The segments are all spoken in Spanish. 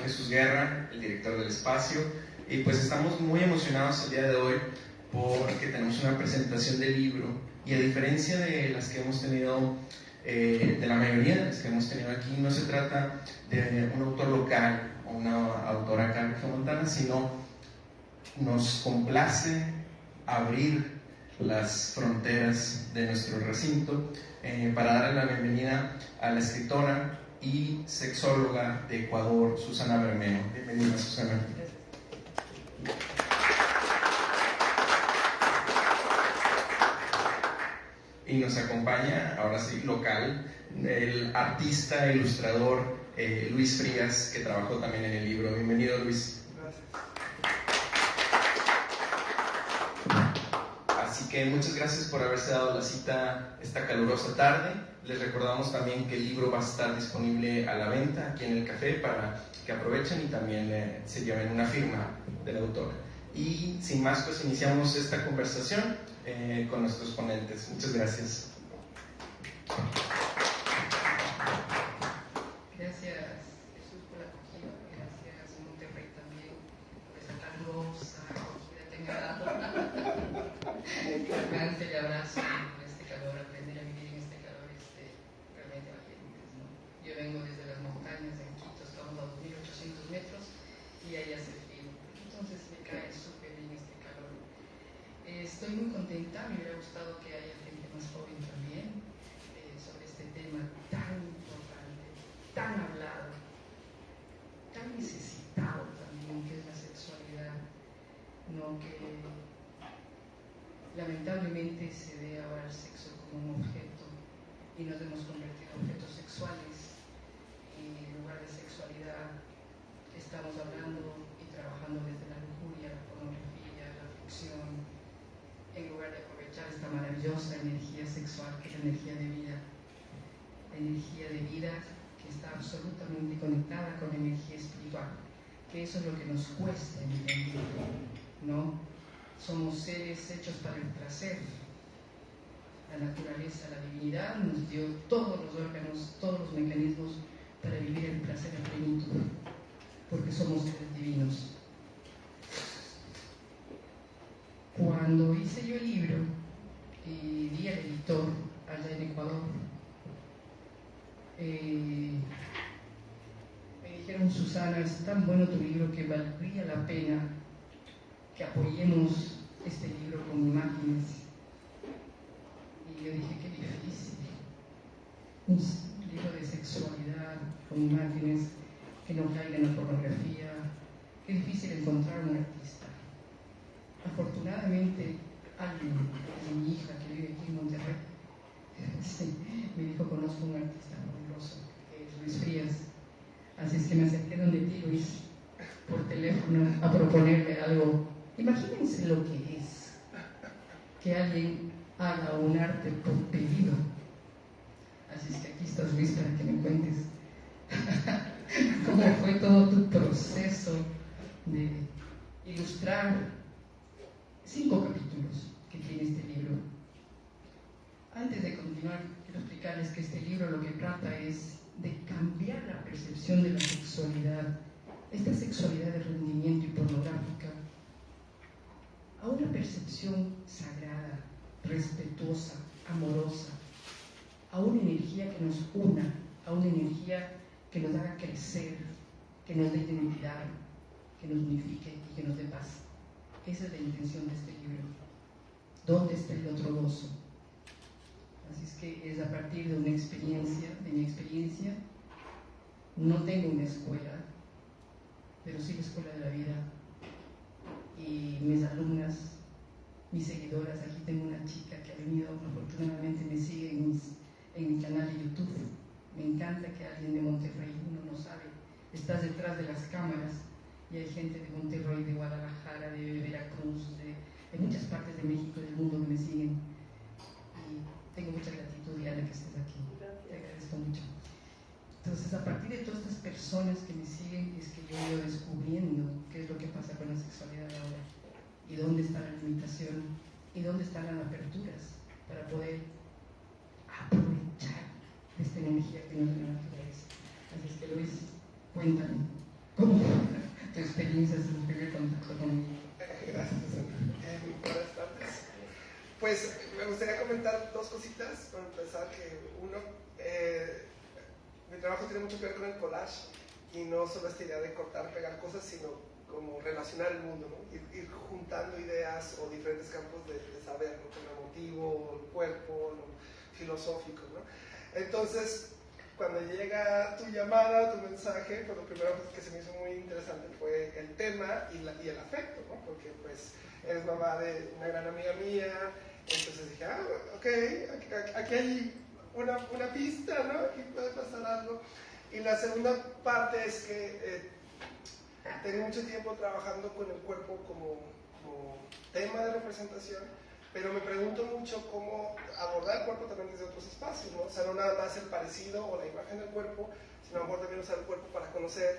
Jesús Guerra, el director del espacio, y pues estamos muy emocionados el día de hoy porque tenemos una presentación del libro, y a diferencia de las que hemos tenido, de la mayoría de las que hemos tenido aquí, no se trata de un autor local o una autora acá en Regiomontana, sino nos complace abrir las fronteras de nuestro recinto para darle la bienvenida a la escritora y sexóloga de Ecuador, Susana Bermeo. Bienvenida, Susana. Y nos acompaña, ahora sí, local, el artista, ilustrador Luis Frías, que trabajó también en el libro. Bienvenido, Luis. Gracias. Así que muchas gracias por haberse dado la cita esta calurosa tarde. Les recordamos también que el libro va a estar disponible a la venta aquí en el café para que aprovechen y también se lleven una firma del autor. Y sin más, pues iniciamos esta conversación con nuestros ponentes. Muchas gracias. Gracias, Jesús, por la acogida. Gracias, Monterrey, también por esa calurosa acogida que me ha dado. Alcance el abrazo en este calor, aprender a vivir en este calor realmente valientes, ¿no? Yo vengo desde las montañas en Quito, estamos a 2.800 metros y ahí hace frío. Entonces me cae súper bien este calor. Estoy muy contenta, me hubiera gustado que haya gente más joven también sobre este tema tan importante, tan hablado, tan necesitado también, que es la sexualidad, ¿no? Que lamentablemente se ve ahora el sexo como un objeto y nos hemos convertido en objetos sexuales, y en lugar de sexualidad estamos hablando y trabajando desde la lujuria, la pornografía, la ficción, en lugar de aprovechar esta maravillosa energía sexual que es la energía de vida. La energía de vida que está absolutamente conectada con la energía espiritual, que eso es lo que nos cuesta entender, ¿no? Somos seres hechos para el placer. La naturaleza, la divinidad nos dio todos los órganos, todos los mecanismos para vivir el placer a plenitud, porque somos seres divinos. Cuando hice yo el libro y di al editor allá en Ecuador, me dijeron: Susana, es tan bueno tu libro que valdría la pena que apoyemos este libro con imágenes. Y yo dije: qué difícil, un libro de sexualidad con imágenes que no caigan en la pornografía, qué difícil encontrar un artista. Afortunadamente, alguien, mi hija que vive aquí en Monterrey, me dijo: conozco un artista fabuloso, que es Luis Frías. Así es que me acerqué donde ti, Luis, por teléfono, a proponerle algo. Imagínense lo que es que alguien haga un arte por pedido. Así es que aquí estás, Luis, para que me cuentes cómo fue todo tu proceso de ilustrar 5 capítulos que tiene este libro. Antes de continuar, quiero explicarles que este libro lo que trata es de cambiar la percepción de la sexualidad, esta sexualidad de rendimiento y pornográfica, a una percepción sagrada, respetuosa, amorosa, a una energía que nos una, a una energía que nos haga crecer, que nos dé identidad, que nos unifique y que nos dé paz. Esa es la intención de este libro. ¿Dónde está el otro gozo? Así es que es a partir de una experiencia, de mi experiencia. No tengo una escuela, pero sí la escuela de la vida. Y mis alumnas, mis seguidoras, aquí tengo una chica que ha venido, afortunadamente me sigue en mi canal de YouTube. Me encanta que alguien de Monterrey, uno no sabe, estás detrás de las cámaras y hay gente de Monterrey, de Guadalajara, de Veracruz, de muchas partes de México y del mundo que me siguen. Y tengo mucha gratitud, Diana, que estés aquí. Te agradezco mucho. Entonces, a partir de todas estas personas que me siguen, es que yo he ido descubriendo qué es lo que pasa con la sexualidad ahora, y dónde está la limitación, y dónde están las aperturas para poder aprovechar esta energía que nos da la naturaleza. Así es que, Luis, cuéntame, ¿Cómo tu experiencia es el primer contacto conmigo? Gracias, Susana. Buenas tardes. Pues me gustaría comentar dos cositas. Para empezar, que uno, mi trabajo tiene mucho que ver con el collage y no solo esta idea de cortar, pegar cosas, sino como relacionar el mundo, ¿no? Ir juntando ideas o diferentes campos de saber, ¿no? Como lo emotivo, el cuerpo, lo filosófico, ¿no? Entonces, cuando llega tu llamada, tu mensaje, pues lo primero que se me hizo muy interesante fue el tema y el afecto, ¿no? Porque pues eres mamá de una gran amiga mía, entonces dije, ok, aquí hay una pista, ¿no? Aquí puede pasar algo. Y la segunda parte es que tengo mucho tiempo trabajando con el cuerpo como tema de representación, pero me pregunto mucho cómo abordar el cuerpo también desde otros espacios, ¿no? O sea, no nada más el parecido o la imagen del cuerpo, sino a lo mejor también usar el cuerpo para conocer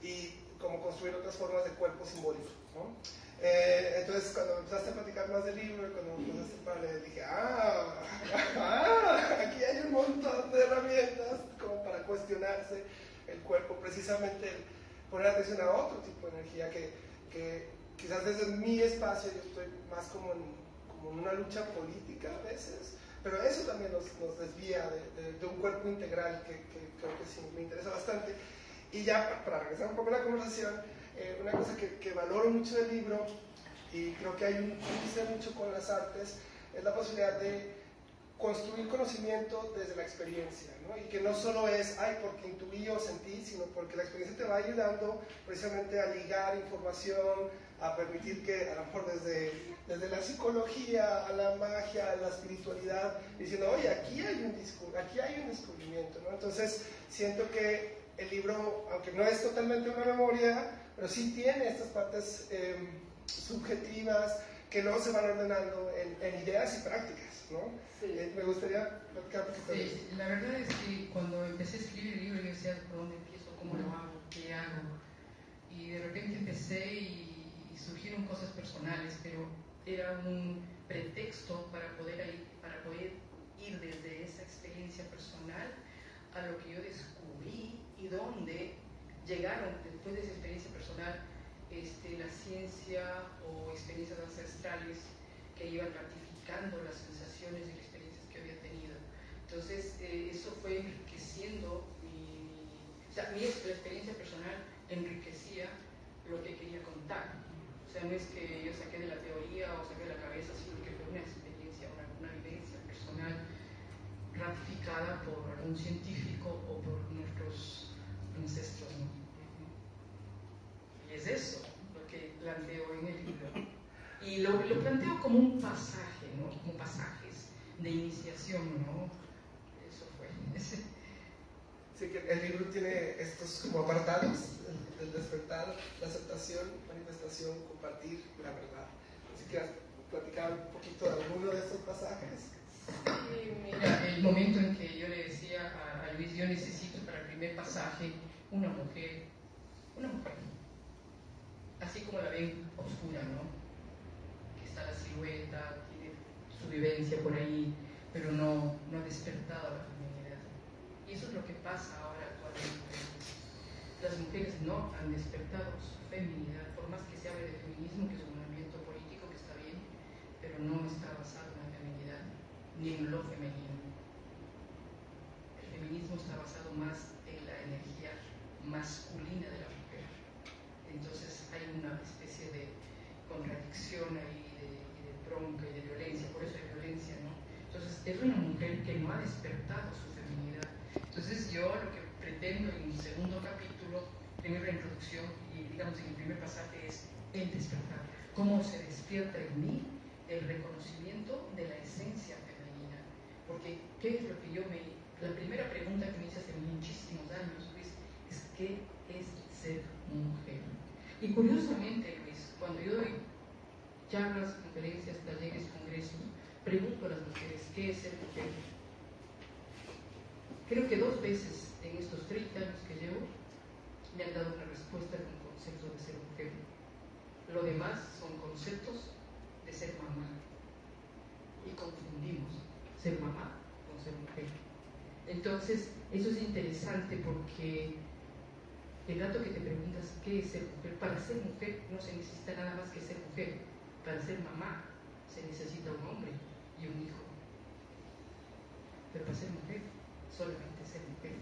y cómo construir otras formas de cuerpo simbólico, ¿no? Entonces, cuando empezaste a platicar más del libro y cuando empezaste para leer, dije, aquí hay un montón de herramientas como para cuestionarse el cuerpo, precisamente el poner atención a otro tipo de energía que quizás desde mi espacio yo estoy más como en una lucha política a veces, pero eso también nos desvía de un cuerpo integral que creo que sí me interesa bastante. Y ya para regresar un poco a la conversación, una cosa que valoro mucho del libro y creo que hay un índice mucho con las artes es la posibilidad de construir conocimiento desde la experiencia, ¿no? Y que no solo es, porque intuí o sentí, sino porque la experiencia te va ayudando precisamente a ligar información, a permitir que a lo mejor desde la psicología a la magia, a la espiritualidad, diciendo, oye, aquí hay un descubrimiento, ¿no? Entonces siento que el libro, aunque no es totalmente una memoria, pero sí tiene estas partes subjetivas que luego se van ordenando en ideas y prácticas, ¿no? Sí. Me gustaría platicar un poquito de eso. Sí, la verdad es que cuando empecé a escribir el libro yo decía, ¿por dónde empiezo? ¿Cómo lo hago? ¿Qué hago? Y de repente empecé y surgieron cosas personales, pero era un pretexto para poder ir desde esa experiencia personal a lo que yo descubrí y donde llegaron después de esa experiencia personal la ciencia o experiencias ancestrales que iban ratificando las sensaciones y las experiencias que había tenido. Entonces, eso fue enriqueciendo la experiencia personal enriquecía lo que quería contar. O sea, no es que yo saqué de la teoría o saqué de la cabeza, sino que fue una experiencia, una vivencia personal ratificada por algún científico o por nuestros ancestros, ¿no? Y es eso lo que planteo en el libro. Y lo planteo como un pasaje, ¿no? Como pasajes de iniciación, ¿no? Eso fue. Sí, que el libro tiene estos como apartados, el despertar, la aceptación, manifestación, compartir, la verdad. Así que platicar un poquito de alguno de estos pasajes. Sí, mira, el momento en que yo le decía a Luis, yo necesito para el primer pasaje una mujer, así como la ven oscura, ¿no? Que está la silueta, tiene su vivencia por ahí, pero no ha despertado la feminidad. Y eso es lo que pasa ahora actualmente. Las mujeres no han despertado su feminidad, por más que se hable de feminismo, que es un movimiento político que está bien, pero no está basado en la feminidad, ni en lo femenino. El feminismo está basado más en la energía masculina de la mujer. Entonces hay una especie de contradicción ahí, de bronca y de violencia, por eso hay violencia, ¿no? Entonces es una mujer que no ha despertado su feminidad. Entonces yo lo que pretendo en el segundo capítulo, primero la introducción y digamos en el primer pasaje es el despertar. ¿Cómo se despierta en mí el reconocimiento de la esencia femenina? Porque ¿qué es lo que la primera pregunta que me hice hace muchísimos años, Luis, es ¿qué es ser mujer? Y curiosamente, Luis, cuando yo doy charlas, conferencias, talleres, congresos, pregunto a las mujeres ¿qué es ser mujer? Creo que 2 veces en estos 30 años que llevo me han dado una respuesta con conceptos de ser mujer. Lo demás son conceptos de ser mamá. Y confundimos ser mamá con ser mujer. Entonces, eso es interesante porque El rato que te preguntas qué es ser mujer, para ser mujer no se necesita nada más que ser mujer. Para ser mamá se necesita un hombre y un hijo. Pero para ser mujer, solamente ser mujer.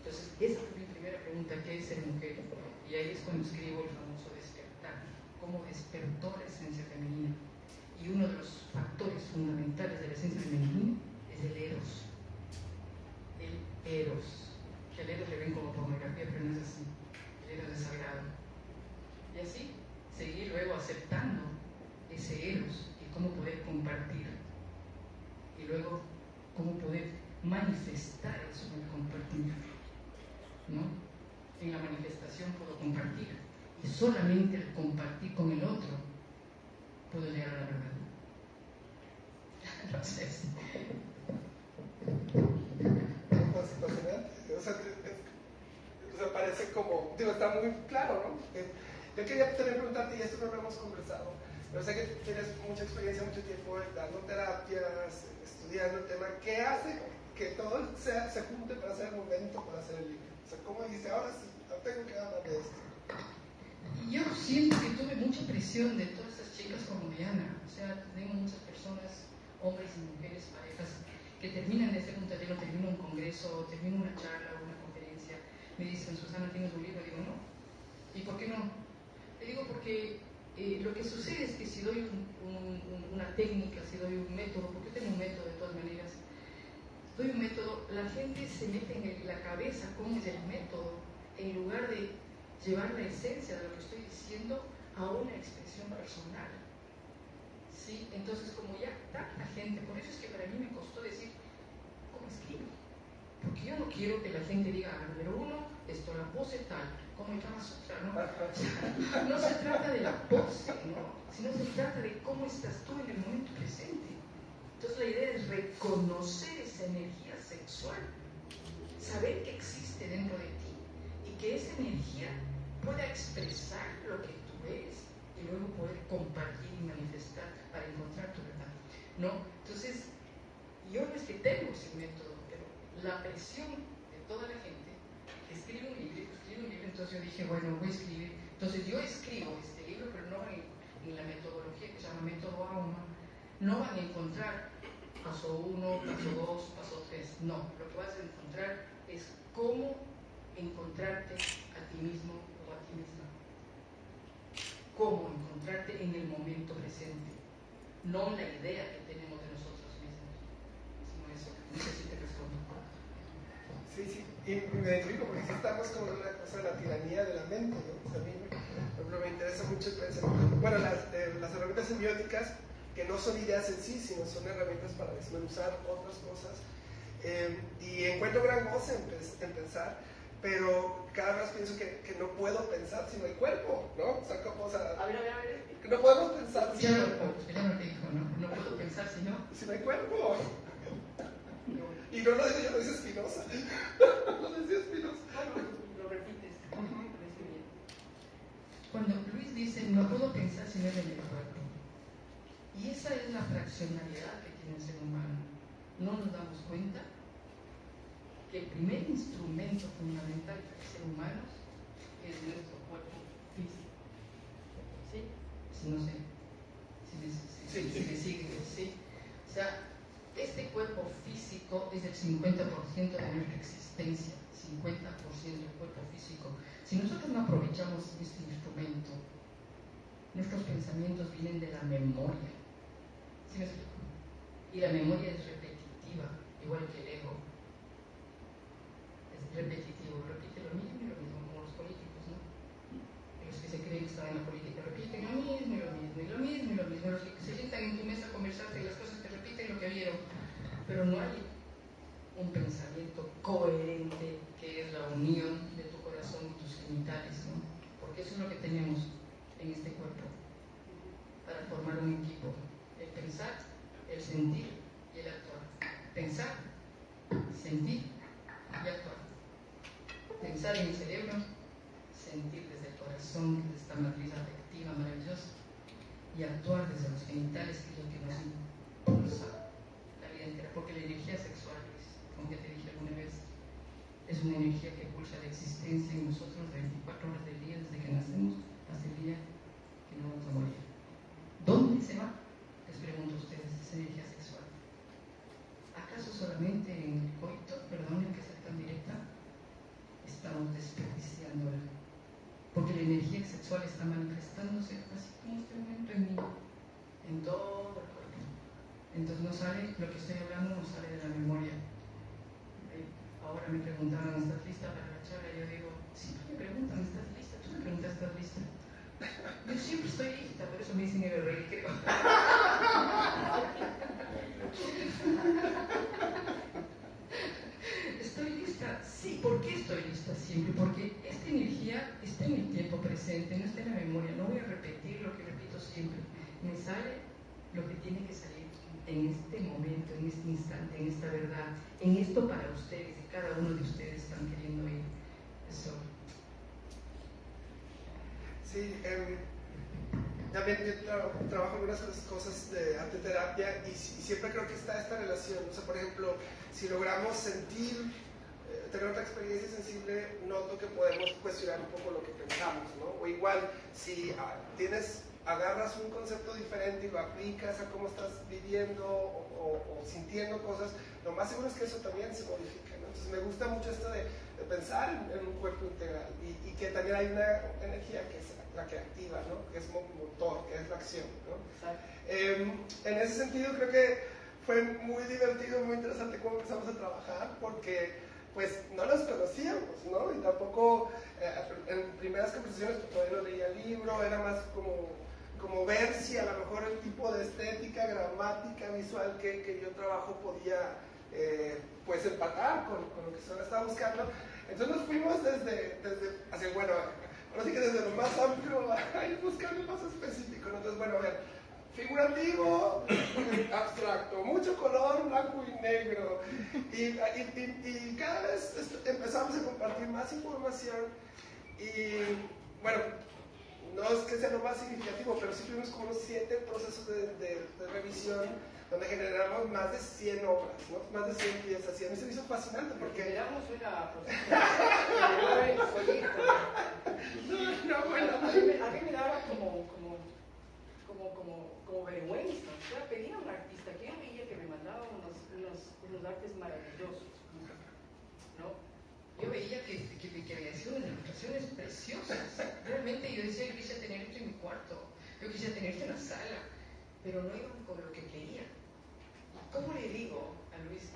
Entonces, esa fue mi primera pregunta, ¿qué es ser mujer? Y ahí es cuando escribo el famoso despertar, cómo despertó la esencia femenina. Y uno de los factores fundamentales de la esencia femenina es el eros. El eros. Que el eros le ven como pornografía, pero no es así. El eros es sagrado. Y así, seguir luego aceptando ese eros y cómo poder compartir. Y luego, cómo poder manifestar eso en el compartir. ¿No? En la manifestación puedo compartir. Y solamente al compartir con el otro puedo llegar a la verdad. No sé. O sea, parece como, digo, está muy claro, ¿no? Yo quería también preguntarte, y esto no lo hemos conversado, pero sé que tienes mucha experiencia, mucho tiempo dando terapias, estudiando el tema. ¿Qué hace que todo se junte para hacer el momento, para hacer el libro? O sea, ¿cómo dijiste, ahora sí, tengo que hablar de esto? Yo siento que tuve mucha presión de todas esas chicas como Diana. O sea, tengo muchas personas, hombres y mujeres, parejas, que terminan de hacer un taller, o terminan un congreso, o terminan una charla o una conferencia. Me dicen, Susana, ¿tienes un libro? Digo, no. ¿Y por qué no? Le digo porque lo que sucede es que si doy una técnica, si doy un método, porque yo tengo un método de todas maneras, doy un método, la gente se mete en la cabeza cómo es el método, en lugar de llevar la esencia de lo que estoy diciendo a una expresión personal. ¿Sí? Entonces, como ya tanta gente, por eso es que para mí me costó decir, ¿cómo escribo? Porque yo no quiero que la gente diga, número uno, esto, la pose tal, como el Kama Sutra, ¿no? No se trata de la pose, ¿no? Sino se trata de cómo estás tú en el momento presente. Entonces la idea es reconocer esa energía sexual, saber que existe dentro de ti y que esa energía pueda expresar lo que tú eres y luego poder compartir y manifestar para encontrar tu verdad, ¿no? Entonces, yo no es que tengo ese método, pero la presión de toda la gente, escribe un libro, entonces yo dije, bueno, voy a escribir. Entonces yo escribo este libro, pero no en la metodología que se llama método AUMA. No van a encontrar paso 1, paso 2, paso 3. No, lo que vas a encontrar es cómo encontrarte a ti mismo o a ti misma. Cómo encontrarte en el momento presente, no la idea que tenemos de nosotros mismos. Sino eso, no sé si te respondo. Sí, y me explico, porque si estamos con una cosa de la tiranía de la mente, ¿no? O sea, a mí, por ejemplo, me interesa mucho el pensamiento. Bueno, las herramientas semióticas, que no son ideas en sí, sino son herramientas para desmenuzar otras cosas. Y encuentro gran goce en pensar, pero cada vez pienso que no puedo pensar si no hay cuerpo, ¿no? O sea, ¿cómo, o sea, a ver. que no podemos pensar si no dijo, ¿no? No puedo pensar si no hay cuerpo. Y no lo digo yo, lo dice Spinoza. Lo decía Spinoza. Lo repites. Cuando Luis dice, no puedo pensar si no es en el cuerpo. Y esa es la fraccionalidad que tiene el ser humano. No nos damos cuenta que el primer instrumento fundamental para el ser humano es nuestro cuerpo físico. ¿Sí? No sé si me siguen, ¿sí? O sea, este cuerpo físico es el 50% de nuestra existencia, 50% del cuerpo físico. Si nosotros no aprovechamos este instrumento, nuestros pensamientos vienen de la memoria. ¿Sí me explico? Y la memoria es repetitiva, igual que el ego. Es repetitivo, repite lo mismo y lo mismo, como los políticos, ¿no? Los que se creen que están en la política repiten lo mismo y lo mismo y lo mismo y lo mismo. Los que se sientan en tu mesa a conversarte y las cosas te repiten lo que vieron. Pero no hay un pensamiento coherente que es la unión de tu corazón y tus genitales, ¿no? Porque eso es lo que tenemos en este cuerpo para formar un equipo: el pensar, el sentir y el actuar. Pensar, sentir y actuar. Pensar en el cerebro, sentir desde el corazón, desde esta matriz afectiva maravillosa, y actuar desde los genitales, que es lo que nos impulsa la vida entera. Porque la energía sexual, como ya te dije alguna vez, es una energía que pulsa la existencia en nosotros 24 horas del día, desde que nacemos hasta el día que nos vamos a morir. ¿Dónde se va? Les pregunto a ustedes, esa energía sexual. ¿Acaso solamente en el coito, perdonen que sea tan directa, estamos desperdiciándola? Porque la energía sexual está manifestándose así como este momento en mí, en todo el cuerpo. Entonces no sale, lo que estoy hablando no sale de la memoria. Ahora me preguntaban, ¿estás lista para la charla? Yo digo, siempre me preguntan, ¿estás lista? Tú me preguntas, ¿estás lista? Yo siempre estoy lista, por eso me dicen el rey, creo. ¿Estoy lista? Sí, ¿por qué estoy lista siempre? Porque esta energía está en el tiempo presente, no está en la memoria. No voy a repetir lo que repito siempre. Me sale lo que tiene que salir en este momento, en este instante, en esta verdad, en esto para ustedes, y cada uno de ustedes están queriendo oír eso. Sí, también yo trabajo algunas cosas de arte terapia y siempre creo que está esta relación. O sea, por ejemplo, si logramos sentir, tener otra experiencia sensible, noto que podemos cuestionar un poco lo que pensamos, ¿no? O igual, si agarras un concepto diferente y lo aplicas a cómo estás viviendo o sintiendo cosas, lo más seguro es que eso también se modifica, ¿no? Entonces me gusta mucho esto de pensar en un cuerpo integral y que también hay una energía que es la que activa, ¿no? Que es motor, que es la acción, ¿no? En ese sentido creo que fue muy divertido, muy interesante cómo empezamos a trabajar porque pues no los conocíamos, ¿no? Y tampoco en primeras conversaciones pues, todavía no leía el libro, era más como ver si a lo mejor el tipo de estética, gramática, visual que yo trabajo podía pues empatar con lo que se estaba buscando. Entonces nos fuimos desde hacia, bueno, ahora sí que desde lo más amplio a ir buscando lo más específico, ¿no? Entonces, bueno, a ver, figurativo, abstracto, mucho color, blanco y negro. Y cada vez empezamos a compartir más información y, bueno, no es que sea lo más significativo, pero sí tuvimos como unos 7 procesos de revisión donde generamos más de 100 obras, ¿no? Más de 100 piezas. Y a mí se me hizo fascinante porque... Generamos una No, bueno. A mí me daba como vergüenza. O sea, pedía a un artista que yo veía que me mandaba unos artes maravillosos, ¿no? Yo veía que me hacía unas ilustraciones preciosas. Realmente yo decía, yo quisiera tener esto en mi cuarto, yo quisiera tener esto en la sala, pero no iban con lo que quería. ¿Cómo le digo a Luis,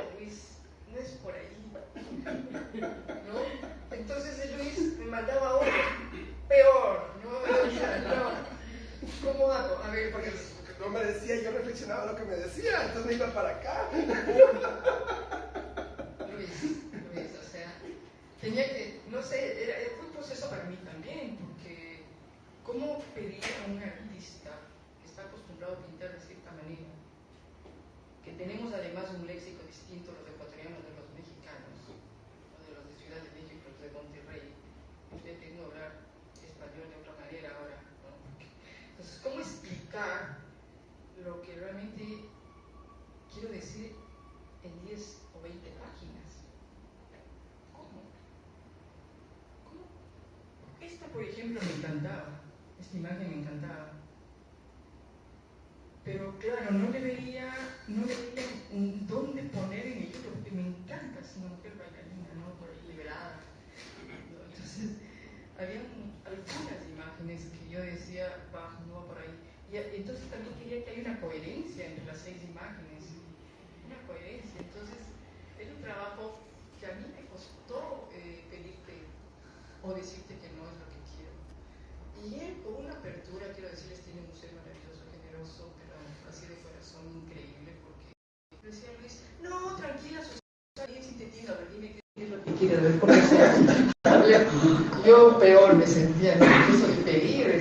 no es por ahí, ¿no? Entonces Luis me mandaba otro, peor, ¿no? O sea, no. ¿Cómo hago? A ver, porque no me decía, yo reflexionaba lo que me decía, entonces me iba para acá. Luis, o sea, tenía que, no sé, fue un proceso para mí también, porque ¿cómo pedir a un artista que está acostumbrado a pintar de cierta manera, que tenemos además un léxico distinto los ecuatorianos de los mexicanos, o de los de Ciudad de México, los de Monterrey? Estoy teniendo que hablar español de otra manera ahora, ¿no? Entonces, ¿cómo explicar lo que realmente quiero decir en 10 o 20 páginas? ¿Cómo? Esta, por ejemplo, me encantaba, esta imagen me encantaba. Pero claro, no le veía dónde poner en el libro, porque me encanta, es una mujer bailarina, ¿no? Por ahí liberada, ¿no? Entonces, había algunas imágenes que yo decía, no va por ahí. Y entonces también quería que haya una coherencia entre las 6 imágenes, una coherencia. Entonces, era un trabajo que a mí me costó pedirte o decirte que no es lo que quiero. Y él, con una apertura, quiero decirles, tiene un ser maravilloso, generoso, pero así de corazón increíble, porque decía Luis, no, tranquila, Susana, bien sintetizado, a ver, dime qué es lo que quieres ver, porque yo peor me sentía, ¿no? Eso de pedir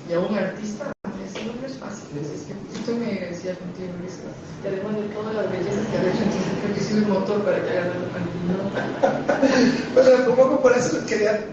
y a un artista, no es fácil, es que estoy muy agradecida contigo, Luis, y además de todas las bellezas que has hecho, entonces creo que he sido un motor para que hagas algo contigo. Pues un poco por eso quería